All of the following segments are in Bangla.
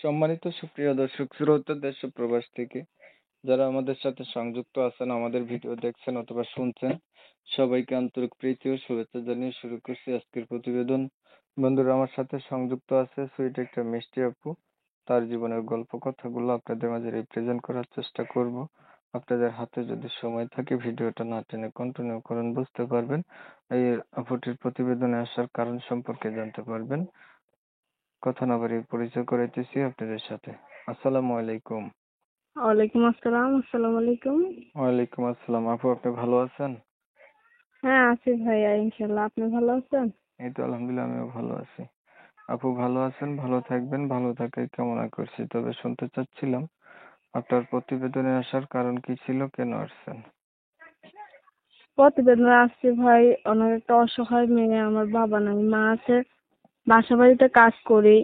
সম্মানিত সুপ্রিয় দর্শক শ্রোতা দেশ ও প্রবাস থেকে যারা আমাদের সাথে সংযুক্ত আছেন, আমাদের ভিডিও দেখছেন অথবা শুনছেন, সবাইকে আন্তরিক প্রীতি ও শুভেচ্ছা জানিয়ে শুরু করছি আজকের প্রতিবেদন। বন্ধুরা, আমার সাথে সংযুক্ত আছে সুইট একটা মিষ্টি আপু। তার জীবনের গল্প কথাগুলো আপনাদের মাঝে রিপ্রেজেন্ট করার চেষ্টা করব। আপনাদের হাতে যদি সময় থাকে ভিডিওটা না টেনে কন্টিনিউ করেন, বুঝতে পারবেন। এই আপুটির প্রতিবেদনে আসার কারণ সম্পর্কে জানতে পারবেন। কথা না বাড়িয়ে পরিচয় করাইতেছি আপনাদের সাথে। আসসালামু আলাইকুম। ওয়ালাইকুম আসসালাম। আসসালামু আলাইকুম। ওয়ালাইকুম আসসালাম। আপু, আপনি ভালো আছেন? হ্যাঁ, আছি ভাইয়া, ইনশাল্লাহ। আপনি ভালো আছেন? এই তো আলহামদুলিল্লাহ, আমিও ভালো আছি। আপু ভালো আছেন, ভালো থাকবেন, ভালো থাকাই কামনা করছি। তবে শুনতে চাচ্ছিলাম আপনার প্রতিবেদনে আসার কারণ কি ছিল, কেন আসছেন? প্রতিবেদনে আসছি ভাই, অনেক একটা অসহায় মেয়ে। আমার বাবা নাই, মা আছে। বাসা বাড়িতে কাজ করি,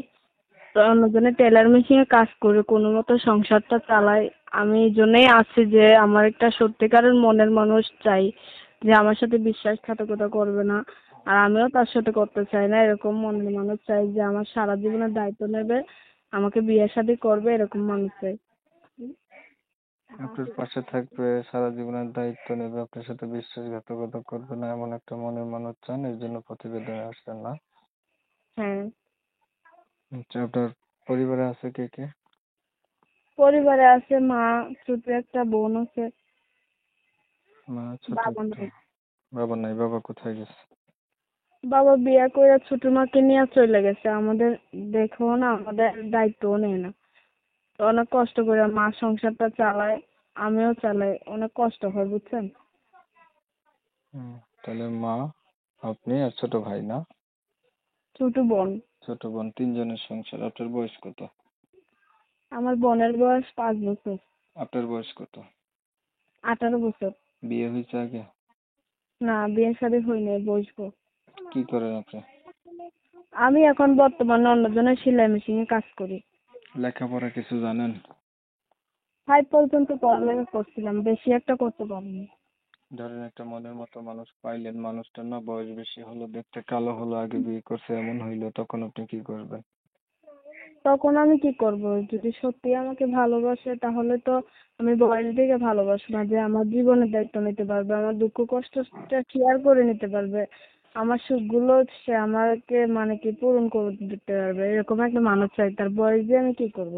তো অন্যজনের টেলার মেশিনে কাজ করে কোনো মতো সংসারটা চালাই। আমি এই জন্যই আছি যে আমার একটা সত্যিকারের মনের মানুষ চাই, যে আমার সাথে বিশ্বাসঘাতকতা করবে না, আর আমিও তার সাথে করতে চাই না। এরকম মনের মানুষ চাই যে আমার সারা জীবনের দায়িত্ব নেবে, আমাকে বিয়ে শাদী করবে, এরকম মানুষ চাই। আপনার পাশে থাকবে, সারা জীবনের দায়িত্ব নেবে, আপনার সাথে বিশ্বাসঘাতকতা করবে না, এমন একটা মনের মানুষ চান, এর জন্য প্রতিবেদনে আসছেন না? হ্যাঁ। আচ্ছা, আপনার পরিবারে আছে কে কে? পরিবারে আছে মা, ছোট একটা বোন আছে। মা, ছোট বাবা একটা। নাই। বাবা নাই? বাবা কোথায় গেছে? বাবা বিয়ে করে ছোট মাকে নিয়ে চলে গেছে। আমাদের দেখো না, আমাদের দায়িত্বও নেয় না। তো অনেক কষ্ট করে মা সংসারটা চালায়, আমিও চালাই। অনেক কষ্ট হয়, বুঝছেন। তাহলে মা, আপনি আর ছোট ভাই না? ছোট বোন। ছোট বোন, তিনজনের সংসার। আপনার বয়স কত? আমার বোনের বয়স 5 বছর। আপনার বয়স কত? 18 বছর। বিয়ে হয়েছে আগে? না, বিয়ে শাদী হয়নি, বসবো। কি করেন আপনি? আমি এখন বর্তমানে অন্যজনের সেলাই মেশিনে কাজ করি। লেখাপড়া কিছু জানেন? 5 পর্যন্ত পড়ালেখা করছিলাম, বেশি একটা করতে পারিনি। ধরেন একটা মনের মতো মানুষ পাইলেন, মানুষটা না বয়স বেশি হলো, দেখতে কালো হলো, আগে বিয়ে করছে এমন হইলো, তখন আপনি কি করবেন? তখন আমি কি করব? যদি সত্যি আমাকে ভালোবাসে তাহলে তো আমি বয়স দেখে ভালোবাসবো না, যে আমার জীবনের দায়িত্ব নিতে পারবে, আমার দুঃখ কষ্টটা শেয়ার করে নিতে পারবে, আমার সুখগুলো সে আমাকে মানে কি পূরণ করে দিতে পারবে, এরকম একটা মানুষ চাই। তার বয়স দিয়ে আমি কি করব?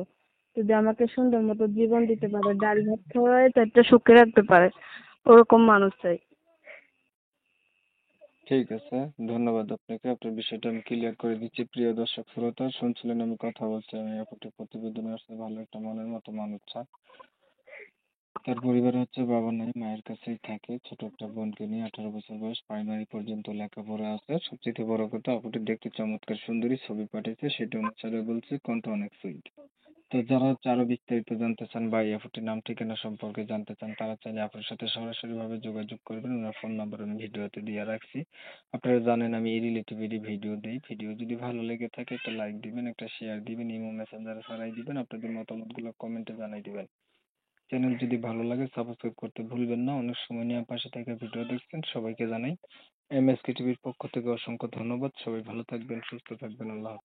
যদি আমাকে সুন্দর মতো জীবন দিতে পারে, দাড়ি ভাত খাওয়ায় পেটটা সুখে রাখতে পারে, ওরকম মানুষ চাই। ঠিক আছে, ধন্যবাদ আপনাকে। আপনার বিষয়টা আমি ক্লিয়ার করে দিচ্ছি। প্রিয় দর্শক শ্রোতা, শুনছিলেন আমি কথা বলছি, আমি আপনার প্রতিবেদনে আসলে ভালো একটা মনের মতো মানুষ চান। তার পরিবারে হচ্ছে বাবা নাই, মায়ের কাছেই থাকে, ছোট একটা বোনকে নিয়ে। 18 বছর বয়স, প্রাইমারি পর্যন্ত লেখাপড়া আছে। সবচেয়ে বড় কথা, আপুটি দেখতে চমৎকার সুন্দরী, ছবি পাঠিয়েছে, সেটা অনুসারে বলছে, কণ্ঠ অনেক সুইট। তো যারা হচ্ছে আরো বিস্তারিত জানতে চান বা এই আপুটির নাম ঠিকানা সম্পর্কে জানতে চান, তারা চাইলে আপনার সাথে সরাসরি ভাবে যোগাযোগ করবেন। ওনার ফোন নাম্বার আমি ভিডিওতে দিয়ে রাখছি। আপনারা জানেন আমি এই রিলেটিভেরই ভিডিও দিই। ভিডিও যদি ভালো লেগে থাকে একটা লাইক দিবেন, একটা শেয়ার দিবেন, ইমো মেসেঞ্জারে ছড়াই দিবেন, আপনাদের মতামতগুলো কমেন্টে জানাই দিবেন। চ্যানেল যদি ভালো লাগে সাবস্ক্রাইব করতে ভুলবেন না। অনেক সময় নিয়ে পাশে থেকে ভিডিও দেখছেন, সবাইকে জানাই এমএসকে টিভির পক্ষ থেকে অসংখ্য ধন্যবাদ। সবাই ভালো থাকবেন, সুস্থ থাকবেন। আল্লাহ হাফেজ।